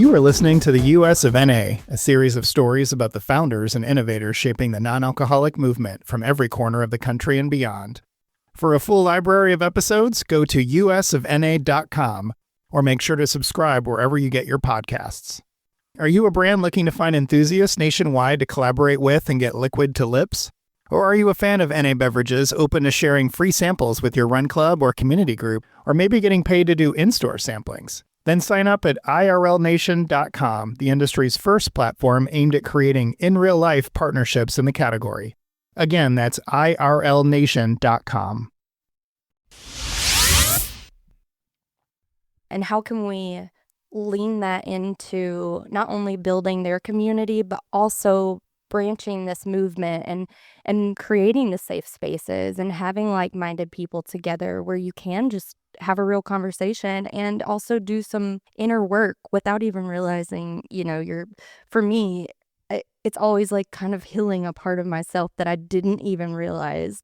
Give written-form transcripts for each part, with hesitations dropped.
You are listening to the US of NA, a series of stories about the founders and innovators shaping the non-alcoholic movement from every corner of the country and beyond. For a full library of episodes, go to usofna.com or make sure to subscribe wherever you get your podcasts. Are you a brand looking to find enthusiasts nationwide to collaborate with and get liquid to lips? Or are you a fan of NA beverages open to sharing free samples with your run club or community group, or maybe getting paid to do in-store samplings? Then sign up at irlnation.com, the industry's first platform aimed at creating in-real-life partnerships in the category. Again, that's irlnation.com. And how can we lean that into not only building their community, but also branching this movement and creating the safe spaces and having like-minded people together where you can just have a real conversation and also do some inner work without even realizing, for me, it's always like kind of healing a part of myself that I didn't even realize.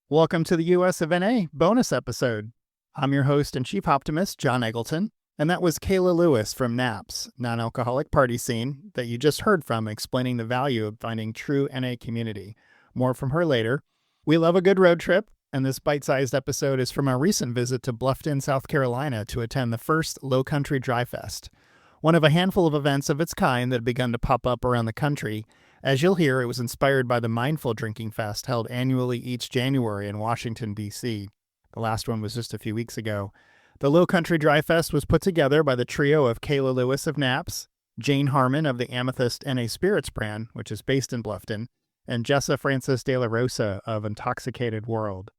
Welcome to the US of NA bonus episode. I'm your host and chief optimist, John Eggleton, and that was Kayla Lewis from NAPS, Non-Alcoholic Party Scene, that you just heard from explaining the value of finding true NA community. More from her later. We love a good road trip, and this bite-sized episode is from our recent visit to Bluffton, South Carolina to attend the first Lowcountry Dry Fest, one of a handful of events of its kind that have begun to pop up around the country. As you'll hear, it was inspired by the Mindful Drinking Fest held annually each January in Washington, D.C. The last one was just a few weeks ago. The Lowcountry Dry Fest was put together by the trio of Kayla Lewis of NAPS, Jane Harmon of the Amethyst NA Spirits brand, which is based in Bluffton, and Jessa Francis de la Rosa of Untoxicated World.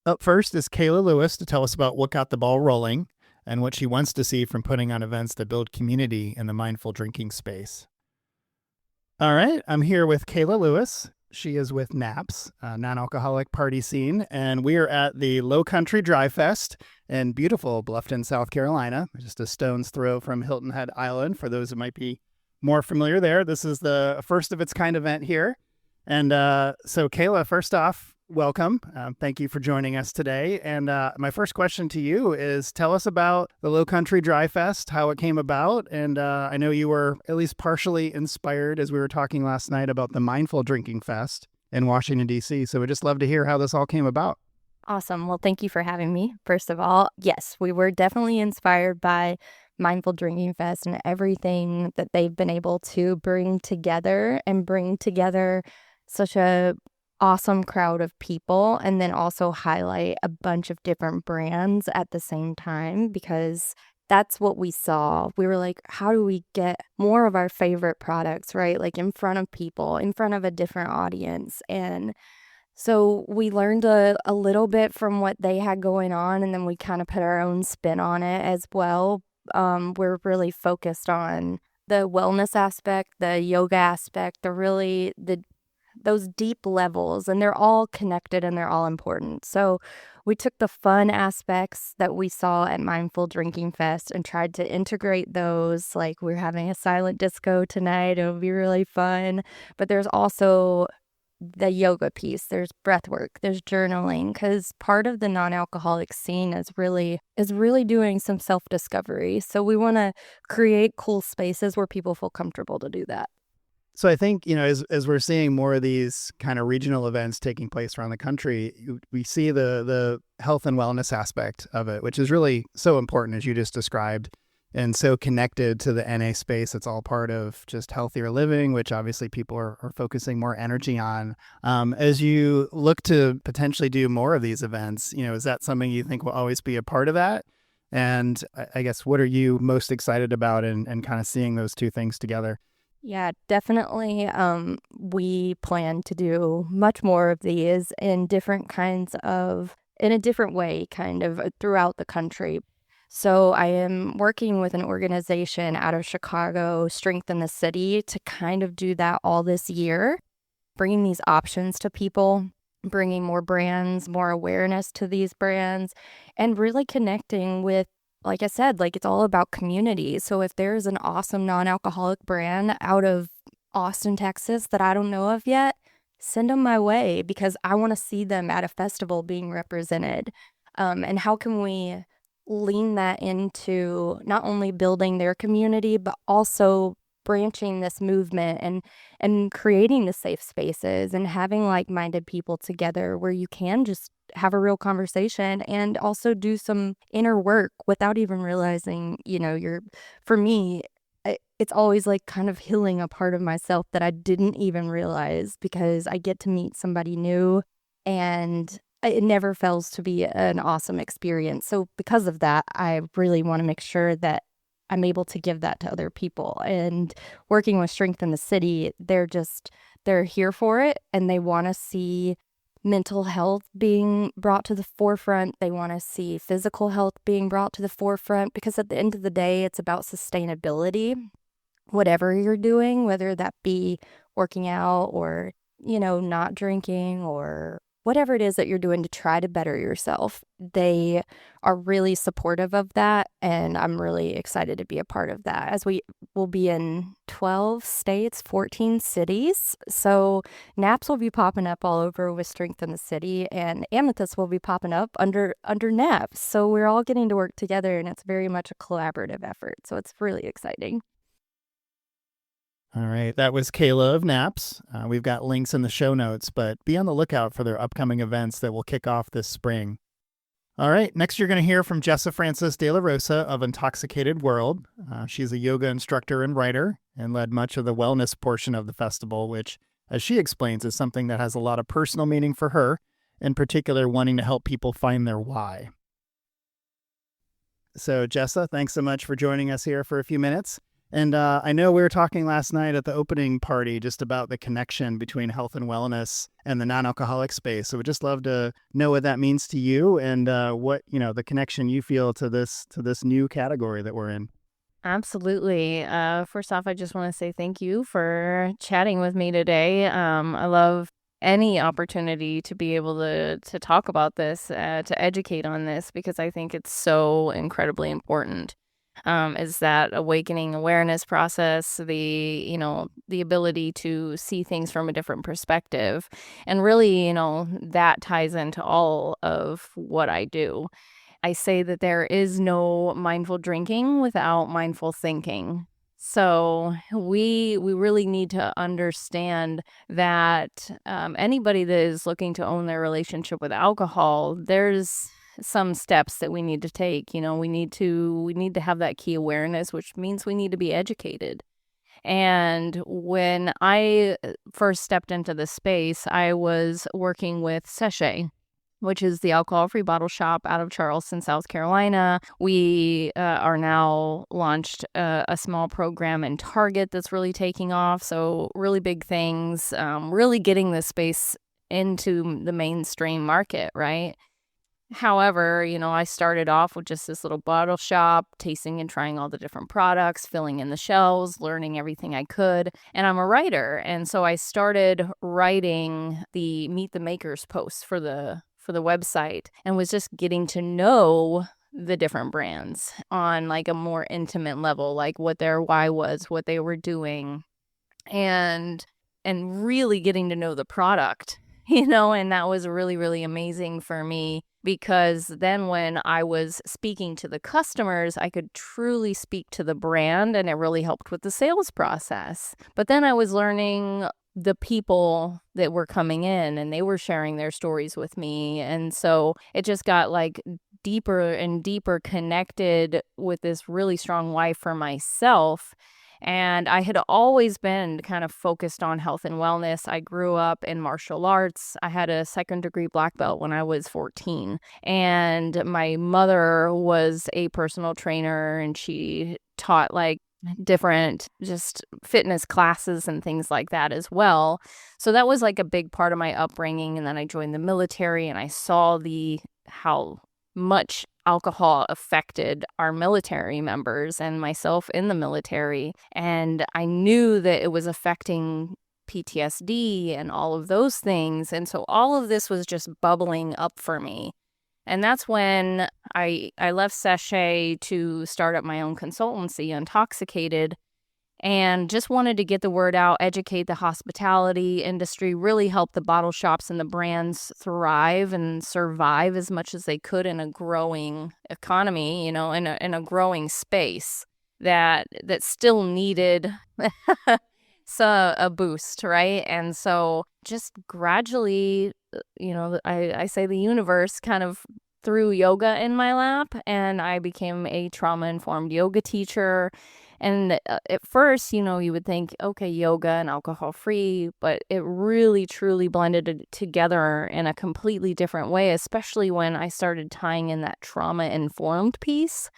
Up first is Kayla Lewis to tell us about what got the ball rolling and what she wants to see from putting on events that build community in the mindful drinking space. All right, I'm here with Kayla Lewis. She is with NAPS, Non-Alcoholic Party Scene, and we are at the Lowcountry Dry Fest in beautiful Bluffton, South Carolina, just a stone's throw from Hilton Head Island. For those who might be more familiar there, this is the first of its kind event here. And so Kayla, first off, welcome. Thank you for joining us today. And my first question to you is, tell us about the Lowcountry Dry Fest, how it came about. And I know you were at least partially inspired, as we were talking last night, about the Mindful Drinking Fest in Washington, D.C. So we'd just love to hear how this all came about. Awesome. Well, thank you for having me. First of all, yes, we were definitely inspired by Mindful Drinking Fest and everything that they've been able to bring together such a awesome crowd of people, and then also highlight a bunch of different brands at the same time, because that's what we saw. We were like, how do we get more of our favorite products, right? Like in front of people, in front of a different audience. And so we learned a little bit from what they had going on, and then we kind of put our own spin on it as well. We're really focused on the wellness aspect, the yoga aspect, those deep levels, and they're all connected and they're all important. So we took the fun aspects that we saw at Mindful Drinking Fest and tried to integrate those. Like, we're having a silent disco tonight. It'll be really fun. But there's also the yoga piece. There's breath work. There's journaling, because part of the non-alcoholic scene is really doing some self-discovery. So we want to create cool spaces where people feel comfortable to do that. So I think, as we're seeing more of these kind of regional events taking place around the country, we see the health and wellness aspect of it, which is really so important, as you just described, and so connected to the NA space. It's all part of just healthier living, which obviously people are focusing more energy on. As you look to potentially do more of these events, is that something you think will always be a part of that? And I guess, what are you most excited about and kind of seeing those two things together? Yeah, definitely. We plan to do much more of these in a different way, kind of throughout the country. So I am working with an organization out of Chicago, Strengthen the City, to kind of do that all this year, bringing these options to people, bringing more brands, more awareness to these brands, and really connecting with, like I said, it's all about community. So if there's an awesome non-alcoholic brand out of Austin, Texas that I don't know of yet, send them my way, because I want to see them at a festival being represented. And how can we lean that into not only building their community, but also branching this movement and creating the safe spaces and having like-minded people together where you can just have a real conversation and also do some inner work without even realizing, for me, it's always like kind of healing a part of myself that I didn't even realize because I get to meet somebody new and it never fails to be an awesome experience. So because of that, I really want to make sure that I'm able to give that to other people. And working with Strength in the City, they're here for it and they want to see mental health being brought to the forefront. They want to see physical health being brought to the forefront because at the end of the day, it's about sustainability. Whatever you're doing, whether that be working out or, not drinking or whatever it is that you're doing to try to better yourself, they are really supportive of that. And I'm really excited to be a part of that as we will be in 12 states, 14 cities. So naps will be popping up all over with Strength in the City and Amethyst will be popping up under naps. So we're all getting to work together and it's very much a collaborative effort. So it's really exciting. All right. That was Kayla of Naps. We've got links in the show notes, but be on the lookout for their upcoming events that will kick off this spring. All right. Next, you're going to hear from Jessa Francis de la Rosa of Untoxicated World. She's a yoga instructor and writer and led much of the wellness portion of the festival, which, as she explains, is something that has a lot of personal meaning for her, in particular, wanting to help people find their why. So, Jessa, thanks so much for joining us here for a few minutes. And I know we were talking last night at the opening party just about the connection between health and wellness and the non-alcoholic space. So we'd just love to know what that means to you and what, the connection you feel to this new category that we're in. Absolutely. First off, I just want to say thank you for chatting with me today. I love any opportunity to be able to talk about this, to educate on this, because I think it's so incredibly important. Is that awakening awareness process, the ability to see things from a different perspective. And really, that ties into all of what I do. I say that there is no mindful drinking without mindful thinking. So we really need to understand that anybody that is looking to own their relationship with alcohol, there's some steps that we need to take. We need to have that key awareness, which means we need to be educated. And when I first stepped into this space, I was working with Sachet, which is the alcohol-free bottle shop out of Charleston, South Carolina. We are now launched a small program in Target that's really taking off. So really big things, really getting this space into the mainstream market, right? However, I started off with just this little bottle shop, tasting and trying all the different products, filling in the shelves, learning everything I could. And I'm a writer. And so I started writing the Meet the Makers posts for the website and was just getting to know the different brands on like a more intimate level, like what their why was, what they were doing, and really getting to know the product, and that was really, really amazing for me. Because then when I was speaking to the customers, I could truly speak to the brand and it really helped with the sales process. But then I was learning the people that were coming in and they were sharing their stories with me. And so it just got like deeper and deeper connected with this really strong why for myself. And I had always been kind of focused on health and wellness. I grew up in martial arts. I had a second-degree black belt when I was 14. And my mother was a personal trainer and she taught like different just fitness classes and things like that as well. So that was like a big part of my upbringing. And then I joined the military and I saw how much alcohol affected our military members and myself in the military. And I knew that it was affecting PTSD and all of those things. And so all of this was just bubbling up for me. And that's when I left Sachet to start up my own consultancy, Untoxicated. and just wanted to get the word out, educate the hospitality industry, really help the bottle shops and the brands thrive and survive as much as they could in a growing economy, in a growing space that still needed a boost, right? And so just gradually, I say the universe kind of threw yoga in my lap, and I became a trauma-informed yoga teacher. And at first, you would think, okay, yoga and alcohol-free, but it really, truly blended it together in a completely different way, especially when I started tying in that trauma-informed piece,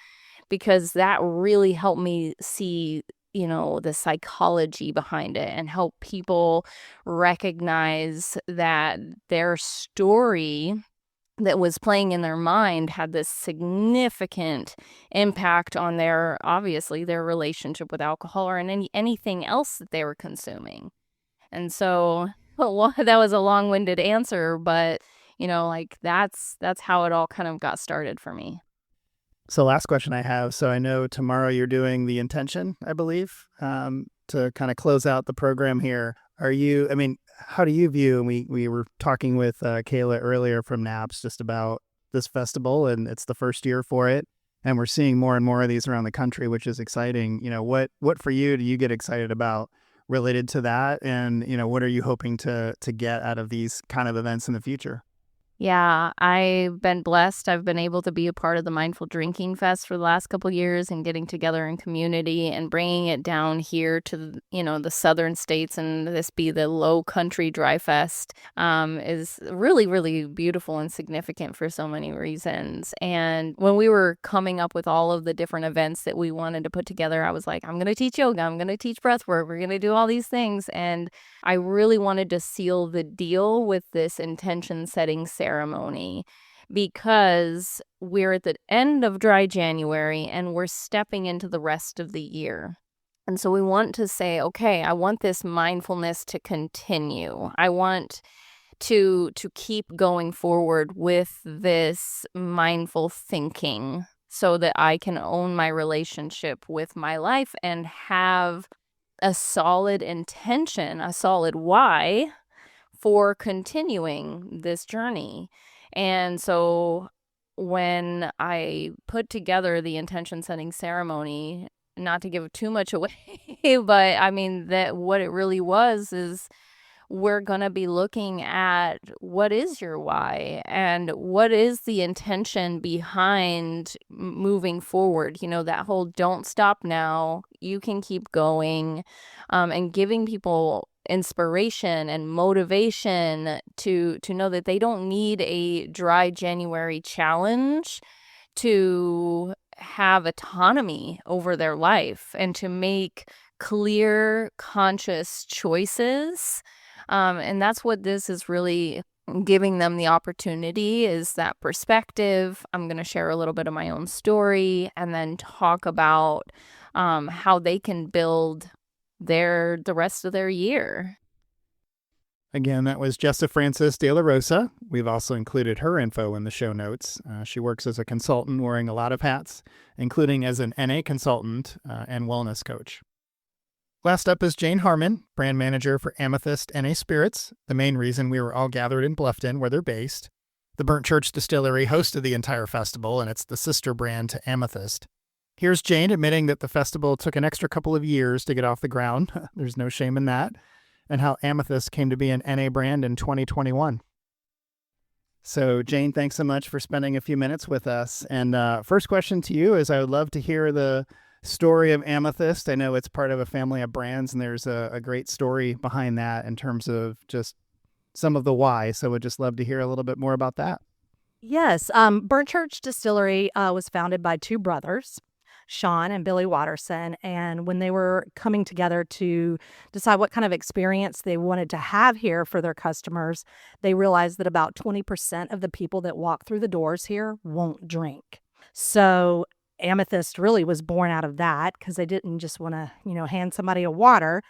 because that really helped me see, the psychology behind it and help people recognize that their story that was playing in their mind had this significant impact on obviously their relationship with alcohol or anything else that they were consuming. And so that was a long-winded answer, but that's how it all kind of got started for me. So last question I have. So I know tomorrow you're doing the intention, I believe, to kind of close out the program here. How do you view, and we were talking with Kayla earlier from NAPS just about this festival, and it's the first year for it, and we're seeing more and more of these around the country, which is exciting. What for you do you get excited about related to that? And, what are you hoping to get out of these kind of events in the future? Yeah, I've been blessed. I've been able to be a part of the Mindful Drinking Fest for the last couple of years and getting together in community and bringing it down here to, the southern states, and this be the Lowcountry Dry Fest is really, really beautiful and significant for so many reasons. And when we were coming up with all of the different events that we wanted to put together, I was like, I'm going to teach yoga, I'm going to teach breath work, we're going to do all these things. And I really wanted to seal the deal with this intention setting ceremony, because we're at the end of dry January and we're stepping into the rest of the year. And so we want to say, okay, I want this mindfulness to continue. I want to keep going forward with this mindful thinking so that I can own my relationship with my life and have a solid intention, a solid why for continuing this journey. And so when I put together the intention setting ceremony, not to give too much away, but that what it really was is we're going to be looking at what is your why and what is the intention behind moving forward. That whole don't stop now, you can keep going, and giving people inspiration and motivation to know that they don't need a dry January challenge to have autonomy over their life and to make clear, conscious choices. And that's what this is really giving them the opportunity, is that perspective. I'm going to share a little bit of my own story and then talk about how they can build the rest of their year. Again, that was Jessa Francis de la Rosa. We've also included her info in the show notes. She works as a consultant wearing a lot of hats, including as an NA consultant and wellness coach. Last up is Jane Harmon, brand manager for Amethyst NA Spirits, the main reason we were all gathered in Bluffton, where they're based. The Burnt Church Distillery hosted the entire festival, and it's the sister brand to Amethyst. Here's Jane admitting that the festival took an extra couple of years to get off the ground. There's no shame in that. And how Amethyst came to be an NA brand in 2021. So, Jane, thanks so much for spending a few minutes with us. And first question to you is, I would love to hear the story of Amethyst. I know it's part of a family of brands, and there's a great story behind that in terms of just some of the why. So we'd just love to hear a little bit more about that. Yes. Burnt Church Distillery was founded by two brothers, Sean and Billy Watterson. And when they were coming together to decide what kind of experience they wanted to have here for their customers, they realized that about 20% of the people that walk through the doors here won't drink. So Amethyst really was born out of that, because they didn't just want to, hand somebody a water.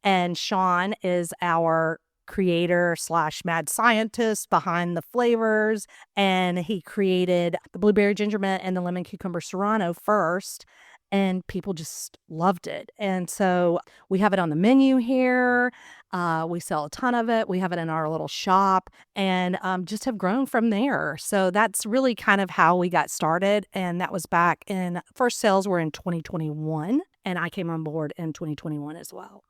And Sean is our creator / mad scientist behind the flavors, and he created the blueberry ginger mint and the lemon cucumber serrano first, and people just loved it. And so we have it on the menu here. We sell a ton of it. We have it in our little shop and just have grown from there. So that's really kind of how we got started. And that was back in first sales were in 2021. And I came on board in 2021 as well.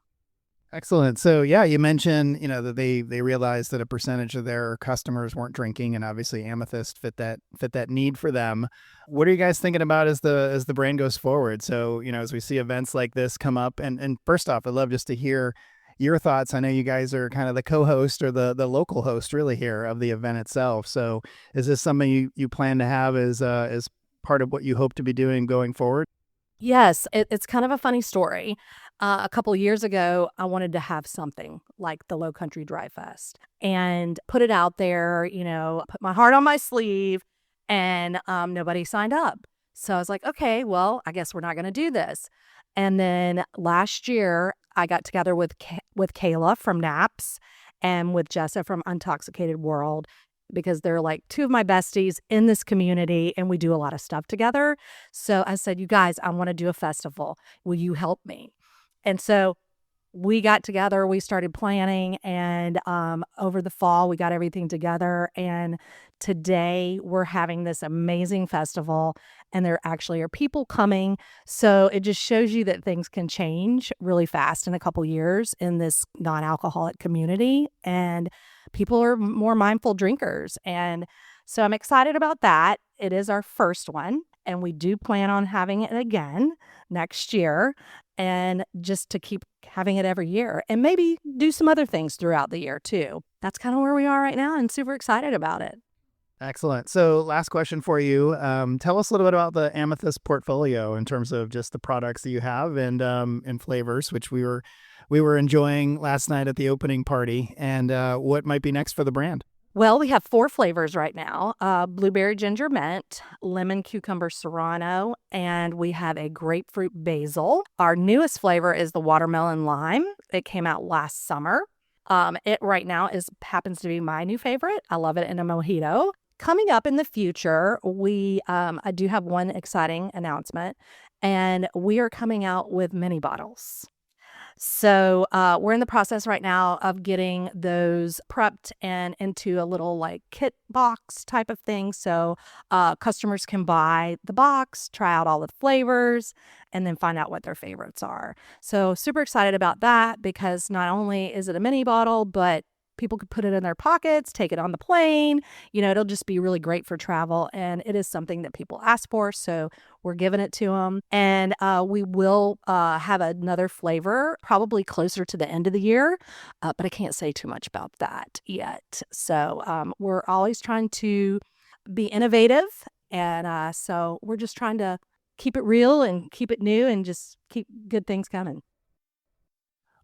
Excellent. So yeah, you mentioned, that they realized that a percentage of their customers weren't drinking, and obviously Amethyst fit that need for them. What are you guys thinking about as the brand goes forward? So, as we see events like this come up, and first off, I'd love just to hear your thoughts. I know you guys are kind of the co-host or the local host really here of the event itself. So is this something you plan to have as part of what you hope to be doing going forward? Yes, it's kind of a funny story. A couple years ago, I wanted to have something like the Lowcountry Dry Fest and put it out there, put my heart on my sleeve, and nobody signed up. So I was like, okay, well, I guess we're not going to do this. And then last year, I got together with Kayla from Naps and with Jessa from Untoxicated World, because they're like two of my besties in this community and we do a lot of stuff together. So I said, you guys, I want to do a festival. Will you help me? And so we got together, we started planning, and over the fall, we got everything together. And today we're having this amazing festival, and there actually are people coming. So it just shows you that things can change really fast in a couple years in this non-alcoholic community, and people are more mindful drinkers. And so I'm excited about that. It is our first one, and we do plan on having it again next year, and just to keep having it every year and maybe do some other things throughout the year too. That's kind of where we are right now, and super excited about it. Excellent. So last question for you. Tell us a little bit about the Amethyst portfolio in terms of just the products that you have and flavors, which we were enjoying last night at the opening party, and what might be next for the brand. Well, we have 4 flavors right now: blueberry ginger mint, lemon cucumber serrano, and we have a grapefruit basil. Our newest flavor is the watermelon lime. It came out last summer. It right now happens to be my new favorite. I love it in a mojito. Coming up in the future, I do have one exciting announcement, and we are coming out with mini bottles. So we're in the process right now of getting those prepped and into a little like kit box type of thing. So customers can buy the box, try out all the flavors, and then find out what their favorites are. So super excited about that, because not only is it a mini bottle, but people could put it in their pockets, take it on the plane. It'll just be really great for travel. And it is something that people ask for. So we're giving it to them. And we will have another flavor probably closer to the end of the year. But I can't say too much about that yet. So we're always trying to be innovative. And so we're just trying to keep it real and keep it new and just keep good things coming.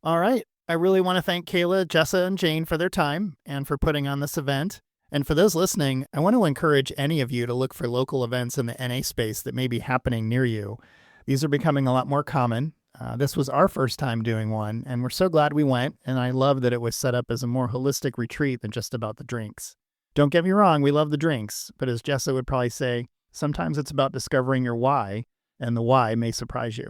All right. I really want to thank Kayla, Jessa, and Jane for their time and for putting on this event. And for those listening, I want to encourage any of you to look for local events in the NA space that may be happening near you. These are becoming a lot more common. This was our first time doing one, and we're so glad we went, and I love that it was set up as a more holistic retreat than just about the drinks. Don't get me wrong, we love the drinks, but as Jessa would probably say, sometimes it's about discovering your why, and the why may surprise you.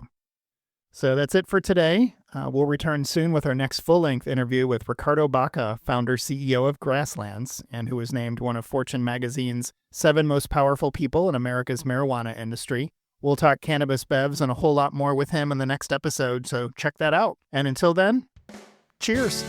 So that's it for today. We'll return soon with our next full-length interview with Ricardo Baca, founder, CEO of Grasslands, and who was named one of Fortune magazine's 7 most powerful people in America's marijuana industry. We'll talk cannabis bevs and a whole lot more with him in the next episode, so check that out. And until then, cheers.